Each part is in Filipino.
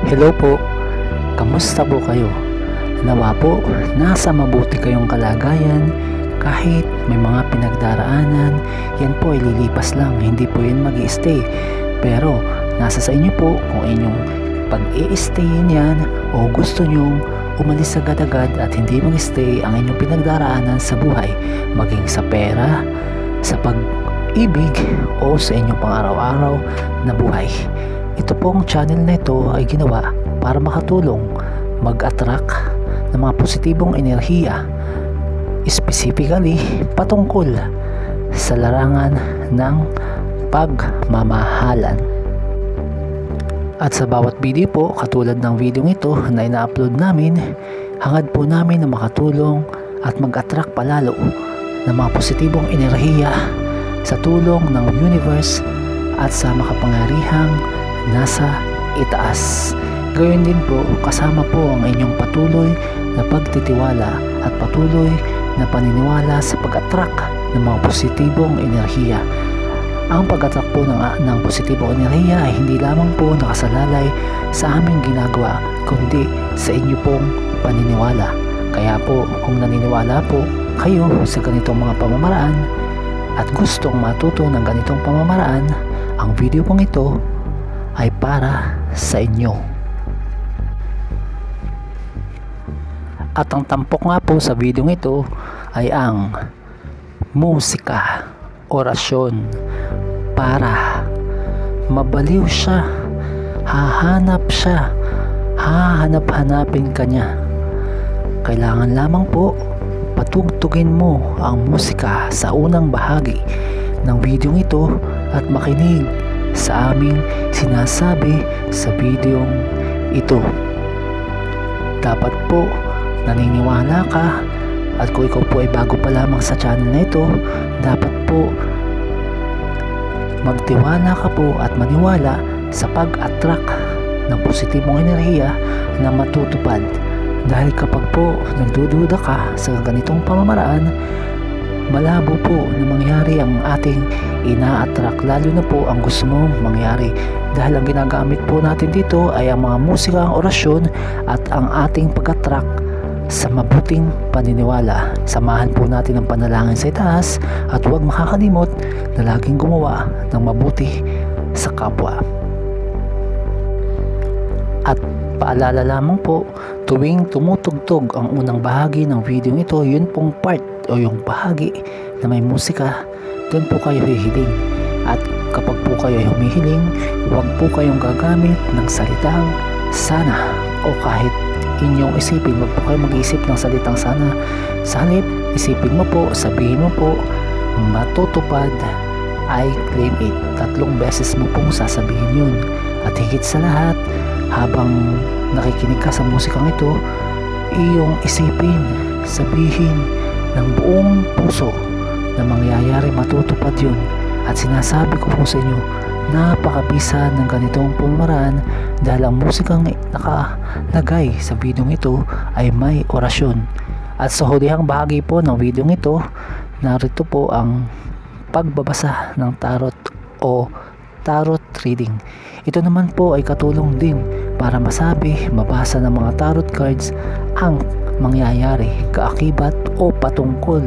Hello po, kamusta po kayo? Nawa po, nasa mabuti kayong kalagayan kahit may mga pinagdaraanan, yan po ay lilipas lang, hindi po yan mag-i-stay. Pero nasa sa inyo po kung inyong pag-i-stayin yan o gusto nyong umalis agad-agad at hindi mag-stay ang inyong pinagdaraanan sa buhay, maging sa pera, sa pag-ibig o sa inyong pang-araw-araw na buhay. Ito pong channel na ito ay ginawa para makatulong mag-attract ng mga positibong enerhiya, specifically patungkol sa larangan ng pagmamahalan. At sa bawat video po, katulad ng video ito na ina-upload namin, hangad po namin na makatulong at mag-attract palalo ng mga positibong enerhiya sa tulong ng universe at sa makapangyarihang nasa itaas. Gayon din po, kasama po ang inyong patuloy na pagtitiwala at patuloy na paniniwala sa pag-attract ng mga positibong enerhiya. Ang pag-attract po ng positibong enerhiya ay hindi lamang po nakasalalay sa aming ginagawa, kundi sa inyo pong paniniwala. Kaya po, kung naniniwala po kayo sa ganitong mga pamamaraan at gustong matuto ng ganitong pamamaraan, ang video pong ito ay para sa inyo. At ang tampok nga po sa video ito ay ang musika, orasyon, para mabaliw siya, hahanap-hanapin ka niya. Kailangan lamang po patugtugin mo ang musika sa unang bahagi ng video ito at makinig sa aming sinasabi sa videong ito. Dapat po naniniwala ka, at kung ikaw po ay bago pa lamang sa channel na ito, dapat po magtiwala ka po at maniwala sa pag-attract ng positibong enerhiya na matutupad. Dahil kapag po nagdududa ka sa ganitong pamamaraan, malabo po na mangyari ang ating ina-attract, lalo na po ang gusto mong mangyari. Dahil ang ginagamit po natin dito ay ang mga musika, ang orasyon at ang ating pag-attract sa mabuting paniniwala. Samahan po natin ang panalangin sa itaas at huwag makakalimot na laging gumawa ng mabuti sa kapwa. At paalala lamang po, tuwing tumutugtog ang unang bahagi ng video ito, yun pong part o yung bahagi na may musika, doon po kayo hihiling. At kapag po kayo ay humihiling, huwag po kayong gagamit ng salitang sana o kahit inyong isipin, huwag po kayo mag-iisip ng salitang sana. Sa halip, isipin mo po, sabihin mo po, matutupad, I claim it. 3 beses mo pong sasabihin yun. At higit sa lahat, habang nakikinig ka sa musikang ito, iyong isipin, sabihin ng buong puso na mangyayari, matutupad yun. At sinasabi ko po sa inyo, napakabisa ng ganitong pamamaraan dahil ang musikang nakalagay sa video ito ay may orasyon. At sa hulihang bahagi po ng video ito, narito po ang pagbabasa ng tarot o tarot reading. Ito naman po ay katulong din para masabi, mabasa ng mga tarot cards ang mangyayari, kaakibat o patungkol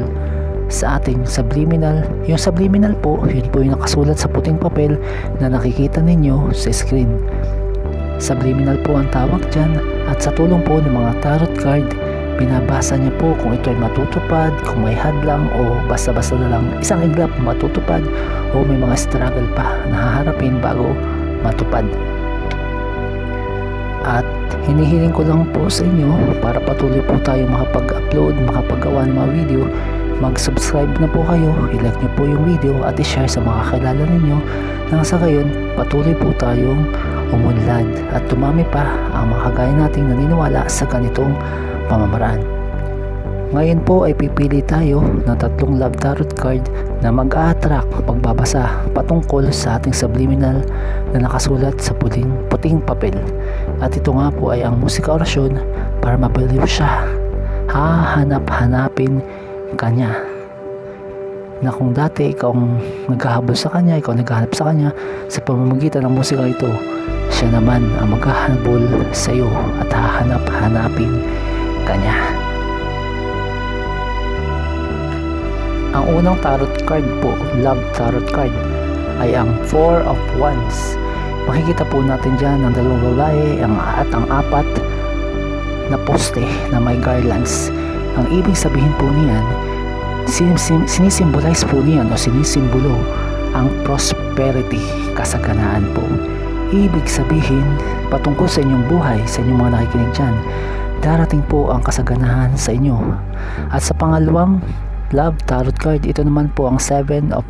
sa ating subliminal. Yung subliminal po, yun po yung nakasulat sa puting papel na nakikita ninyo sa screen. Subliminal po ang tawag dyan, at sa tulong po ng mga tarot card, binabasa niya po kung ito ay matutupad, kung may hadlang o basta-basta na lang isang iglap matutupad o may mga struggle pa na haharapin bago matupad. At hinihiling ko lang po sa inyo para patuloy po tayo makapag-upload, makapagawa ng mga video, mag-subscribe na po kayo, i-like nyo po yung video at i-share sa mga kakilala ninyo nang sa gayon patuloy po tayong umunlad at tumami pa ang mga kagaya nating naniniwala sa ganitong pamamaraan. Ngayon po ay pipili tayo ng 3 love tarot card na mag-a-attract pagbabasa patungkol sa ating subliminal na nakasulat sa puting papel. At ito nga po ay ang musika orasyon para mabaliw siya, hahanap-hanapin kanya. Na kung dati ikaw ang naghahabol sa kanya, ikaw naghahanap sa kanya sa pamamagitan ng musika ito, siya naman ang maghahabol sa iyo at hahanap-hanapin kanya. Ang unang tarot card po, love tarot card, ay ang Four of Wands. Makikita po natin dyan ang dalawang babae at ang apat na poste na may garlands. Ang ibig sabihin po niyan, sinisimbolize po niyan o sinisimbolo ang prosperity, kasaganaan po. Ibig sabihin, patungkol sa inyong buhay, sa inyong mga nakikinig dyan, darating po ang kasaganahan sa inyo. At sa pangalawang love tarot card, ito naman po ang Seven of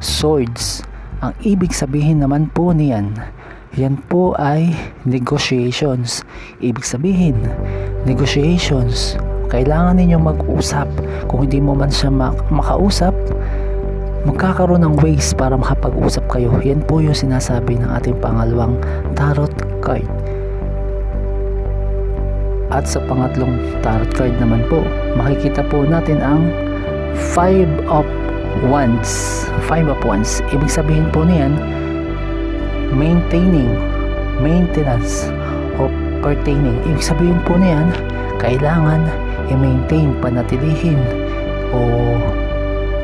Swords. Ang ibig sabihin naman po niyan, yan po ay negotiations. Ibig sabihin, negotiations, kailangan ninyong mag-usap. Kung hindi mo man siya makausap, magkakaroon ng ways para makapag-usap kayo. Yan po yung sinasabi ng ating pangalawang tarot card. At sa pangatlong tarot card naman po, makikita po natin ang Five of Wands. Five of Wands, ibig sabihin po niyan, maintaining, maintenance, or pertaining. Ibig sabihin po niyan, kailangan i-maintain, panatilihin, o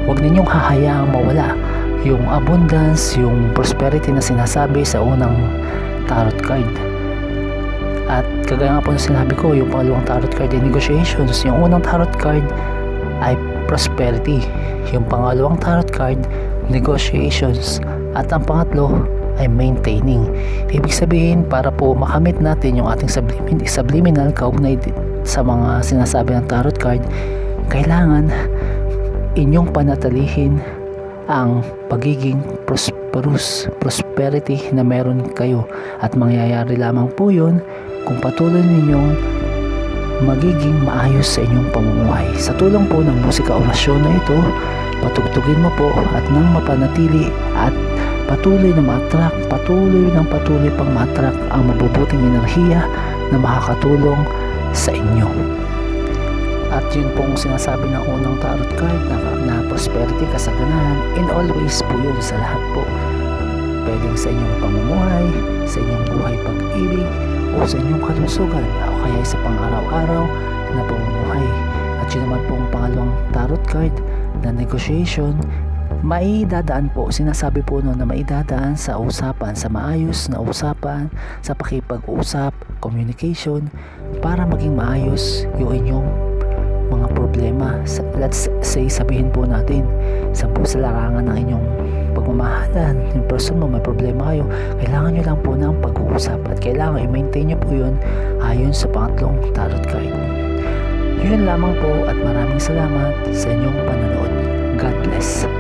huwag ninyong hahayaang mawala yung abundance, yung prosperity na sinasabi sa unang tarot card. At kagaya nga po na sinabi ko, yung pangalawang tarot card ay negotiations. Yung unang tarot card ay prosperity. Yung pangalawang tarot card, negotiations. At ang pangatlo ay maintaining. Ibig sabihin, para po makamit natin yung ating subliminal kaugnay sa mga sinasabi ng tarot card, kailangan inyong panatilihin ang pagiging prosperity na meron kayo. At mangyayari lamang po yun kung patuloy ninyong magiging maayos sa inyong pamumuhay. Sa tulong po ng musika orasyon na ito, patugtugin mo po at nang mapanatili at patuloy na ma-attract, patuloy pang ma-attract ang mabubuting enerhiya na makakatulong sa inyo. At yun pong sinasabi ng unang tarot card na prosperity, kasaganahan, in all ways po yun, sa lahat po. Pwedeng sa inyong pamumuhay, sa inyong buhay pag-ibig, o sa inyong kalusugan, o kaya sa pang-araw-araw na pamumuhay. At yun naman pong pangalawang tarot card na negotiation, maidadaan po, sinasabi po noon na maidadaan sa usapan, sa maayos na usapan, sa pakipag-usap, communication, para maging maayos yung inyong mga problema. Let's say, sabihin po natin sa larangan ng inyong pagmamahalan, yung person mo may problema kayo, kailangan nyo lang po ng pag-uusap at kailangan i-maintain nyo po yun ayon sa pangatlong tarot card. Yun lamang po at maraming salamat sa inyong panonood. God bless.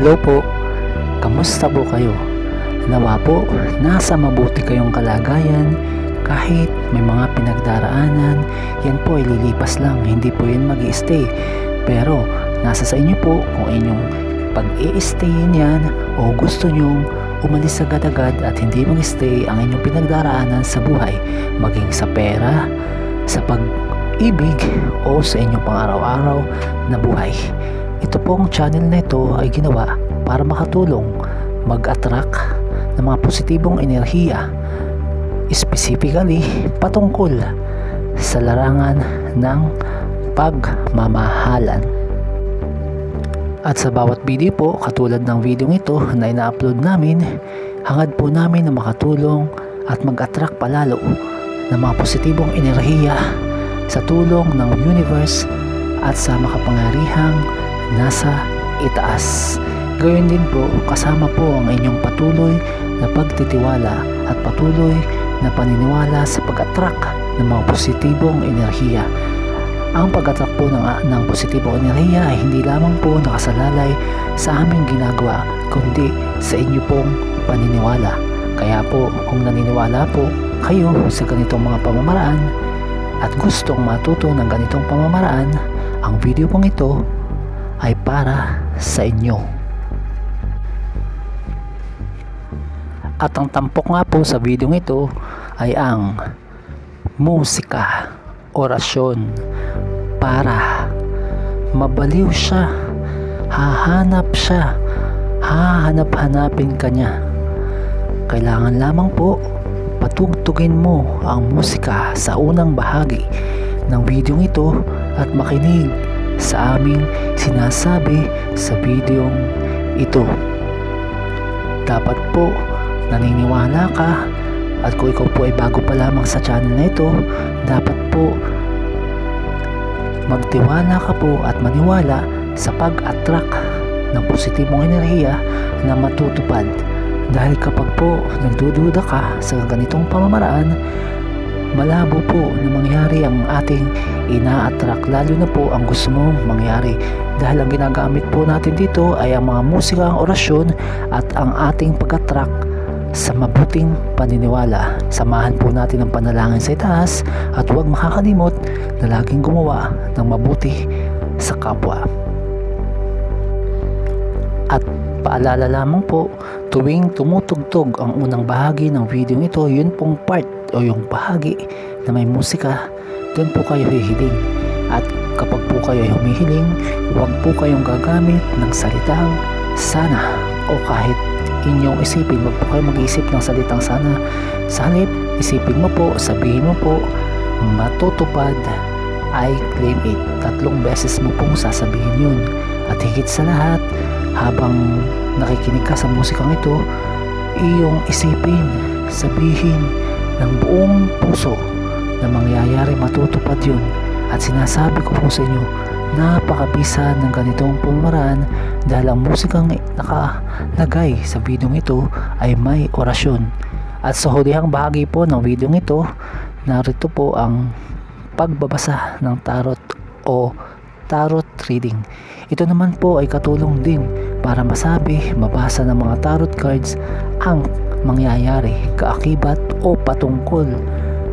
Hello po, kamusta po kayo? Nawa po, nasa mabuti kayong kalagayan. Kahit may mga pinagdaraanan, yan po ay lilipas lang, hindi po yan mag-i-stay. Pero nasa sa inyo po kung inyong pag-i-stayin yan o gusto nyong umalis agad-agad at hindi mag-stay ang inyong pinagdaraanan sa buhay, maging sa pera, sa pag-ibig o sa inyong pang-araw-araw na buhay. Ito pong channel na ito ay ginawa para makatulong mag-attract ng mga positibong enerhiya, specifically patungkol sa larangan ng pagmamahalan. At sa bawat video po, katulad ng video ito na ina-upload namin, hangad po namin na makatulong at mag-attract palalo ng mga positibong enerhiya sa tulong ng universe at sa makapangyarihang nasa itaas. Gayon din po, kasama po ang inyong patuloy na pagtitiwala at patuloy na paniniwala sa pag-attract ng mga positibong enerhiya. Ang pag-attract po ng positibong enerhiya ay hindi lamang po nakasalalay sa aming ginagawa, kundi sa inyo pong paniniwala. Kaya po, kung naniniwala po kayo sa ganitong mga pamamaraan at gustong matuto ng ganitong pamamaraan, ang video pong ito ay para sa inyo. At ang tampok nga po sa video ito ay ang musika, orasyon, para mabaliw siya, hahanap-hanapin ka niya. Kailangan lamang po patugtugin mo ang musika sa unang bahagi ng video ito at makinig sa aming sinasabi sa video ito. Dapat po naniniwala ka, at kung ikaw po ay bago pa lamang sa channel na ito, dapat po magtiwala ka po at maniwala sa pag-attract ng positibong enerhiya na matutupad. Dahil kapag po nagdududa ka sa ganitong pamamaraan, malabo po na mangyari ang ating ina-attract, lalo na po ang gusto mong mangyari. Dahil ang ginagamit po natin dito ay ang mga musika, ang orasyon at ang ating pag-attract sa mabuting paniniwala. Samahan po natin ang panalangin sa itaas at huwag makakalimot na laging gumawa ng mabuti sa kapwa. At paalala lamang po, tuwing tumutugtog ang unang bahagi ng video ito, yun pong part o yung bahagi na may musika, doon po kayo hihiling. At kapag po kayo humihiling, huwag po kayong gagamit ng salitang sana o kahit inyong isipin, wag po kayo mag-isip ng salitang sana. Sa halip, isipin mo po, sabihin mo po, matutupad, I claim it. 3 beses mo pong sasabihin yun. At higit sa lahat, habang nakikinig ka sa musikang ito, iyong isipin, sabihin ng buong puso na mangyayari, matutupad yun. At sinasabi ko po sa inyo, napakabisa ng ganitong pamamaraan dahil ang musikang nakalagay sa video ito ay may orasyon. At sa hulihang bahagi po ng video ito, narito po ang pagbabasa ng tarot o tarot reading. Ito naman po ay katulong din para masabi, mabasa ng mga tarot cards ang mangyayari, kaakibat o patungkol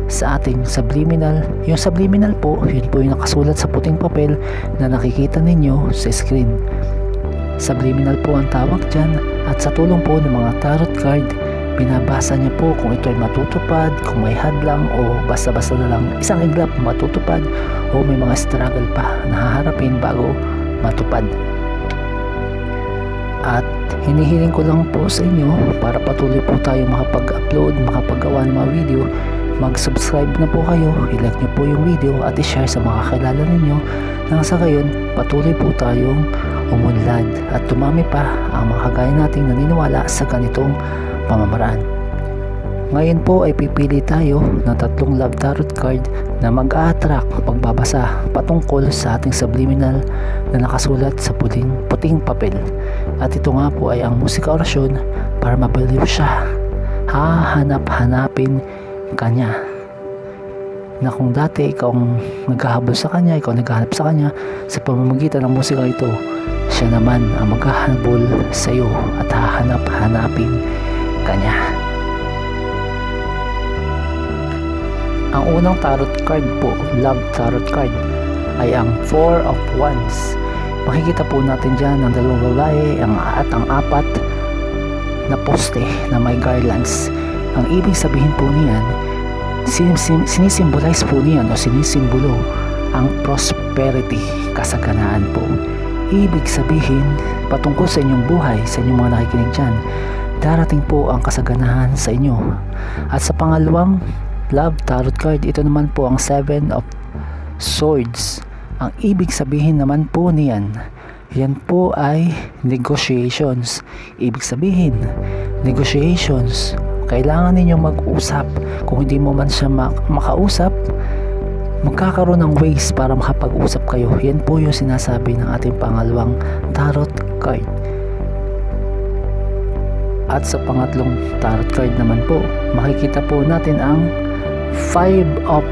sa ating subliminal. Yung subliminal po, yun po yung nakasulat sa puting papel na nakikita ninyo sa screen. Subliminal po ang tawag dyan, at sa tulong po ng mga tarot card, binabasa niya po kung ito ay matutupad, kung may hadlang o basta-basta na lang isang iglap matutupad o may mga struggle pa na haharapin bago matupad. At hinihiling ko lang po sa inyo para patuloy po tayo makapag-upload, makapagawa ng mga video. Mag-subscribe na po kayo, i-like nyo po yung video at i-share sa mga kakilala ninyo nang sa gayon patuloy po tayong umunlad at tumami pa ang mga kagaya nating naniniwala sa ganitong pamamaraan. Ngayon po ay pipili tayo ng 3 love tarot card na mag-a-attract pagbabasa patungkol sa ating subliminal na nakasulat sa puting papel. At ito nga po ay ang musika orasyon para mabaliw siya, hahanap-hanapin kanya. na kung dati ikaw ang naghahabol sa kanya, ikaw naghahanap sa kanya, sa pamamagitan ng musika ito, siya naman ang maghahabol sa iyo at hahanap-hanapin kanya. Ang unang tarot card po, love tarot card, ay ang Four of Wands. Makikita po natin dyan ang dalawang babae at ang apat na poste na may garlands. Ang ibig sabihin po niyan, sinisimbolize po niyan o sinisimbolo ang prosperity, kasaganaan po. Ibig sabihin, patungkol sa inyong buhay, sa inyong mga nakikinig dyan, darating po ang kasaganahan sa inyo. At sa pangalawang love tarot card, ito naman po ang Seven of Swords. Ang ibig sabihin naman po niyan, yan po ay negotiations. Ibig sabihin, negotiations, kailangan ninyo mag-usap. Kung hindi mo man siya makausap, magkakaroon ng ways para makapag-usap kayo. Yan po yung sinasabi ng ating pangalawang tarot card. At sa pangatlong tarot card naman po, makikita po natin ang Five of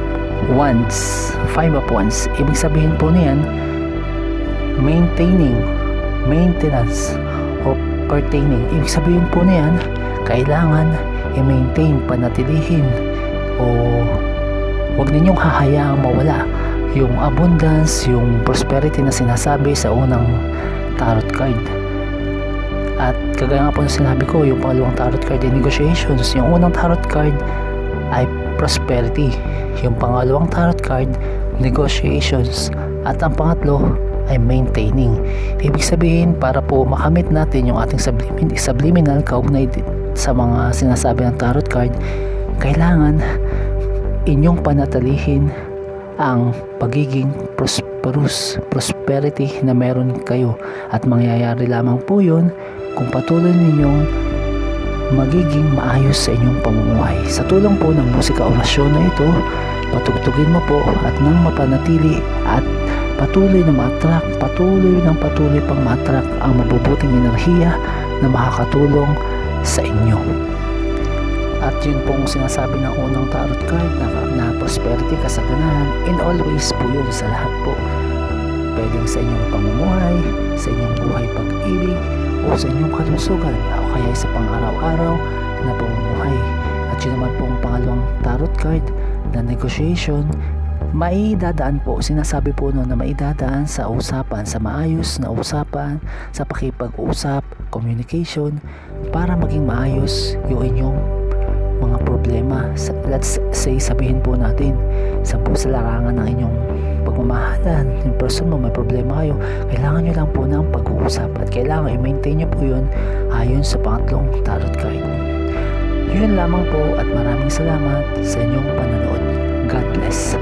Wands. Five of Wands, ibig sabihin po niyan, maintaining, maintenance, o pertaining. Ibig sabihin po niyan, kailangan i-maintain, panatilihin, o huwag ninyong hahayaang mawala yung abundance, yung prosperity na sinasabi sa unang tarot card. At kagaya nga po na sinabi ko, yung pangalawang tarot card ay negotiations. Yung unang tarot card ay prosperity, yung pangalawang tarot card negotiations, at ang pangatlo ay maintaining. Ibig sabihin, para po makamit natin yung ating subliminal kaugnay sa mga sinasabi ng tarot card, kailangan inyong panatilihin ang pagiging prosperity na meron kayo, at mangyayari lamang po yun kung patuloy ninyong magiging maayos sa inyong pamumuhay. Sa tulong po ng musika orasyon na ito, patugtugin mo po at nang mapanatili at patuloy na ma-attract, patuloy pang ma-attract ang mabubuting enerhiya na makakatulong sa inyo. At yun pong sinasabi ng unang tarot card na prosperity, kasaganahan, in all ways po yun, sa lahat po. Pwedeng sa inyong pamumuhay, sa inyong buhay pag-ibig, o sa inyong kalusugan, o kaya sa pang-araw-araw na pamumuhay. At yun naman pong pangalawang tarot card na negotiation, maidadaan po, sinasabi po no, na maidadaan sa usapan, sa maayos na usapan, sa pakipag-usap, communication, para maging maayos yung inyong mga problema. Let's say, sabihin po natin, sa larangan ng inyong pagmamahalan, yung person mo may problema kayo, kailangan nyo lang po ng pag-uusap, at kailangan i-maintain nyo po yun ayon sa pangatlong tarot card. Yun lamang po, at maraming salamat sa inyong panonood. God bless.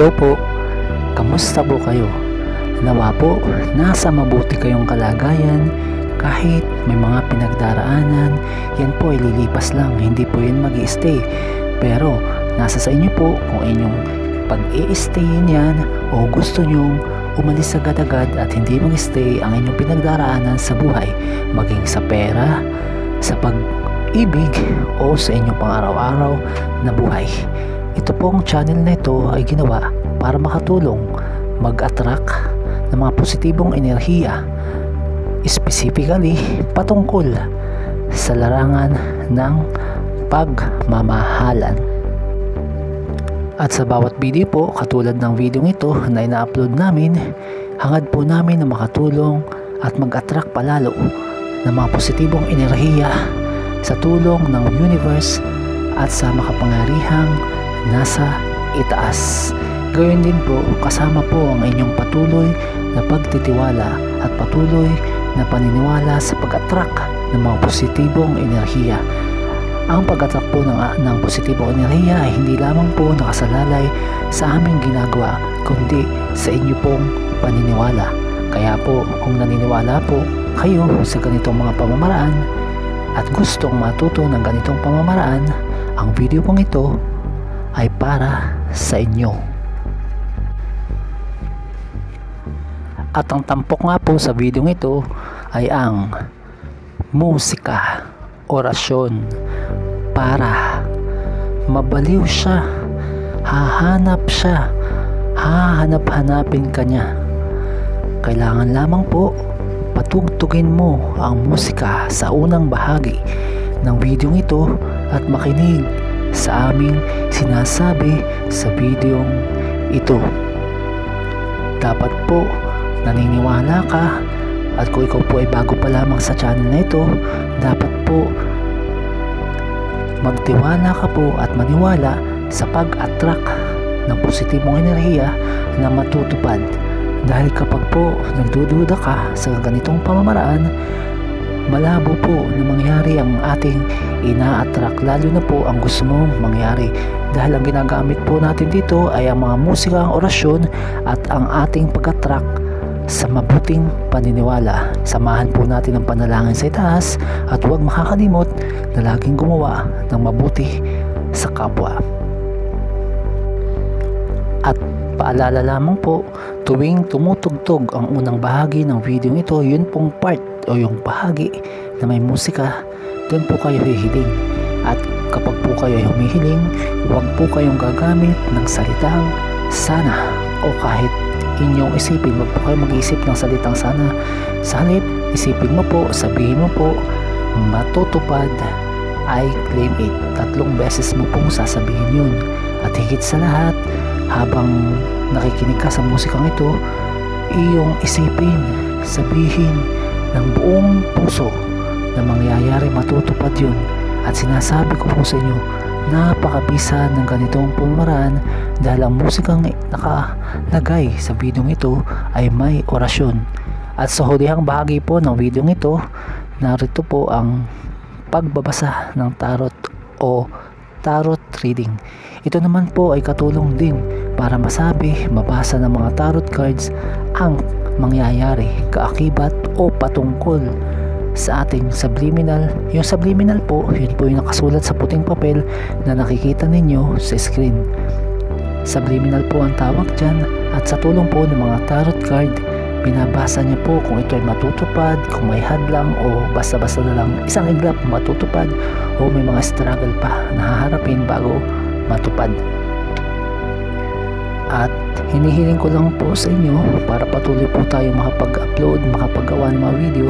Hello po, kamusta po kayo? Nawa po, nasa mabuti kayong kalagayan kahit may mga pinagdaraanan. Yan po ay lilipas lang, hindi po yun mag-i-stay. Pero nasa sa inyo po kung inyong pag-i-stayin yan o gusto nyong umalis agad-agad at hindi mag-stay ang inyong pinagdaraanan sa buhay, maging sa pera, sa pag-ibig o sa inyong pang-araw-araw na buhay. Ito pong channel na ito ay ginawa para makatulong mag-attract ng mga positibong enerhiya, specifically patungkol sa larangan ng pagmamahalan. At sa bawat video po, katulad ng video ito na ina-upload namin, hangad po namin na makatulong at mag-attract palalo ng mga positibong enerhiya sa tulong ng universe at sa makapangyarihang nasa itaas. Gayon din po, kasama po ang inyong patuloy na pagtitiwala at patuloy na paniniwala sa pag-attract ng mga positibong enerhiya. Ang pag-attract po ng positibong enerhiya ay hindi lamang po nakasalalay sa aming ginagawa, kundi sa inyo pong paniniwala. Kaya po, kung naniniwala po kayo sa ganitong mga pamamaraan at gustong matuto ng ganitong pamamaraan, ang video pong ito ay para sa inyo. At ang tampok nga po sa video ito ay ang musika, orasyon, para mabaliw siya, hahanap-hanapin ka niya. Kailangan lamang po patugtugin mo ang musika sa unang bahagi ng video ito at makinig sa aming sinasabi sa videong ito. Dapat po naniniwala ka, at kung ikaw po ay bago pa lamang sa channel na ito, dapat po magtiwala ka po at maniwala sa pag-attract ng positibong enerhiya na matutupad. Dahil kapag po nagdududa ka sa ganitong pamamaraan, malabo po na mangyari ang ating ina-attract, lalo na po ang gusto mong mangyari. Dahil ang ginagamit po natin dito ay ang mga musika, ang orasyon at ang ating pag-attract sa mabuting paniniwala. Samahan po natin ang panalangin sa itaas at huwag makakalimot na laging gumawa ng mabuti sa kapwa. At paalala lamang po, tuwing tumutugtog ang unang bahagi ng video ito, yun pong part o yung bahagi na may musika, doon po kayo hihiling. At kapag po kayo ay humihiling, huwag po kayong gagamit ng salitang sana o kahit inyong isipin, huwag po kayo mag-iisip ng salitang sana. Sa halip, isipin mo po, sabihin mo po, matutupad, I claim it. 3 beses mo pong sasabihin yun. At higit sa lahat, habang nakikinig ka sa musikang ito, iyong isipin, sabihin ng buong puso na mangyayari, matutupad yun. At sinasabi ko po sa inyo, napakabisa ng ganitong pamamaraan dahil ang musikang nakalagay sa video ito ay may orasyon. At sa hulihang bahagi po ng video ito, narito po ang pagbabasa ng tarot o tarot reading. Ito naman po ay katulong din para masabi, mabasa ng mga tarot cards ang mangyayari, kaakibat o patungkol sa ating subliminal. Yung subliminal po, yun po yung nakasulat sa puting papel na nakikita ninyo sa screen. Subliminal po ang tawag dyan, at sa tulong po ng mga tarot card, binabasa niya po kung ito ay matutupad, kung may hadlang o basta-basta na lang isang iglap matutupad o may mga struggle pa na haharapin bago matupad. At hinihiling ko lang po sa inyo para patuloy po tayo makapag-upload, makapagawa ng mga video,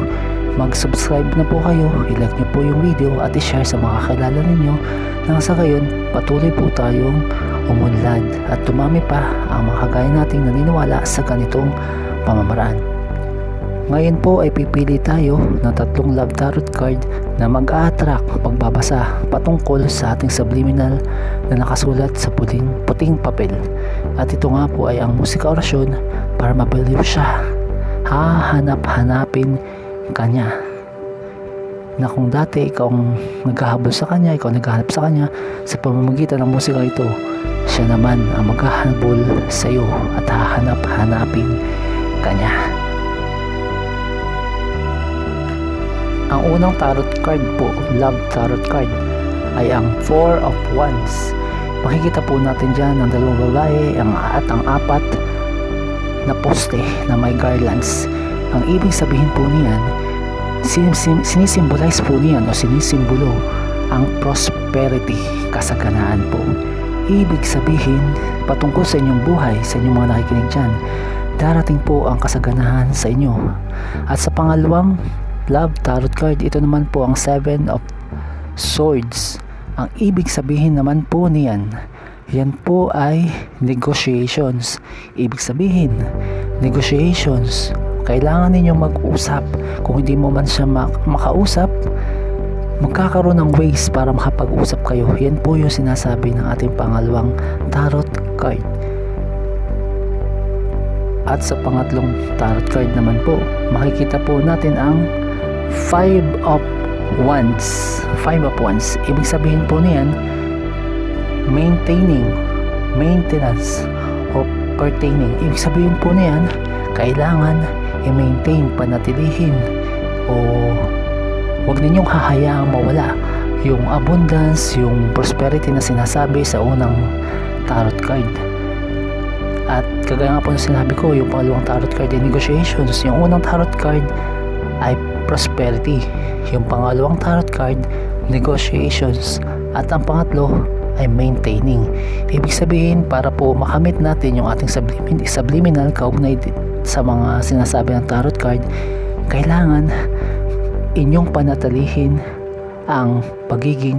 mag-subscribe na po kayo, i-like nyo po yung video at i-share sa mga kakilala ninyo nang sa gayon patuloy po tayong umunlad at tumami pa ang mga kagaya nating naniniwala sa ganitong pamamaraan. Ngayon po ay pipili tayo ng 3 love tarot card na mag-a-attract pagbabasa patungkol sa ating subliminal na nakasulat sa puting papel. At ito nga po ay ang musika orasyon para mabaliw siya, hahanap-hanapin kanya. Na kung dati ikaw ang naghahabol sa kanya, ikaw naghahanap sa kanya sa pamamagitan ng musika ito, siya naman ang maghahabol sa iyo at hahanap-hanapin kanya. Ang unang tarot card po, love tarot card, ay ang Four of Wands. Makikita po natin dyan ang dalawang babae at ang apat na poste na may garlands. Ang ibig sabihin po niyan, sinisimbolize po niyan o sinisimbolo ang prosperity, kasaganaan po. Ibig sabihin, patungkol sa inyong buhay, sa inyong mga nakikinig dyan, darating po ang kasaganahan sa inyo. At sa pangalawang love tarot card, ito naman po ang Seven of Swords. Ang ibig sabihin naman po niyan, yan po ay negotiations. Ibig sabihin, negotiations, kailangan ninyong mag-usap. Kung hindi mo man siya makausap, magkakaroon ng ways para makapag-usap kayo. Yan po yung sinasabi ng ating pangalawang tarot card. At sa pangatlong tarot card naman po, makikita po natin ang Five of Wands. Five of Wands, ibig sabihin po niyan, maintaining, maintenance, o pertaining. Ibig sabihin po niyan, kailangan i-maintain, panatilihin, o huwag ninyong hahayaang mawala yung abundance, yung prosperity na sinasabi sa unang tarot card. At kagaya nga po na sinabi ko, yung pangalawang tarot card ay negotiations. Yung unang tarot card ay prosperity. Yung pangalawang tarot card, negotiations. At ang pangatlo ay maintaining. Ibig sabihin, para po makamit natin yung ating subliminal kaugnay sa mga sinasabi ng tarot card, kailangan inyong panatilihin ang pagiging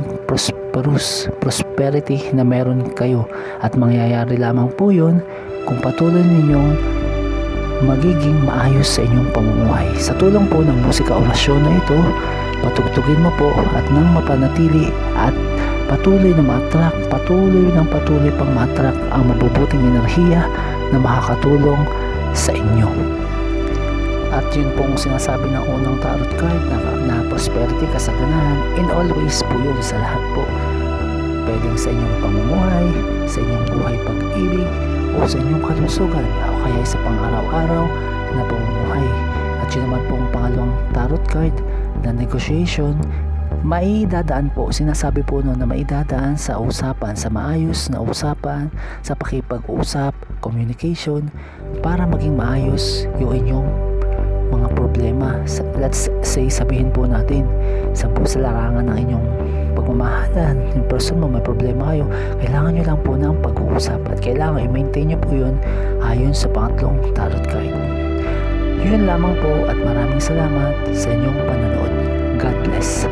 prosperity na meron kayo, at mangyayari lamang po yun kung patuloy ninyong magiging maayos sa inyong pamumuhay. Sa tulong po ng musika orasyon na ito, patugtugin mo po at nang mapanatili at patuloy na ma-attract, patuloy pang ma-attract ang mabubuting enerhiya na makakatulong sa inyo. At yun pong sinasabi ng unang tarot card na prosperity, kasaganahan, in all ways po yun, sa lahat po. Pwedeng sa inyong pamumuhay, sa inyong buhay pag-ibig, o sa inyong kalusugan, o kaya sa pang-araw-araw na pamumuhay. At yun naman pong pangalawang tarot card na negotiation, maidadaan po, sinasabi po noon na maidadaan sa usapan, sa maayos na usapan, sa pakipag-usap, communication, para maging maayos yung inyong mga problema. Let's say, sabihin po natin sa larangan ng inyong pagmamahalan, yung person mo may problema kayo, kailangan nyo lang po ng pag-uusap, at kailangan i-maintain nyo po yun ayon sa pangatlong tarot card. Yun lamang po, at maraming salamat sa inyong panonood. God bless.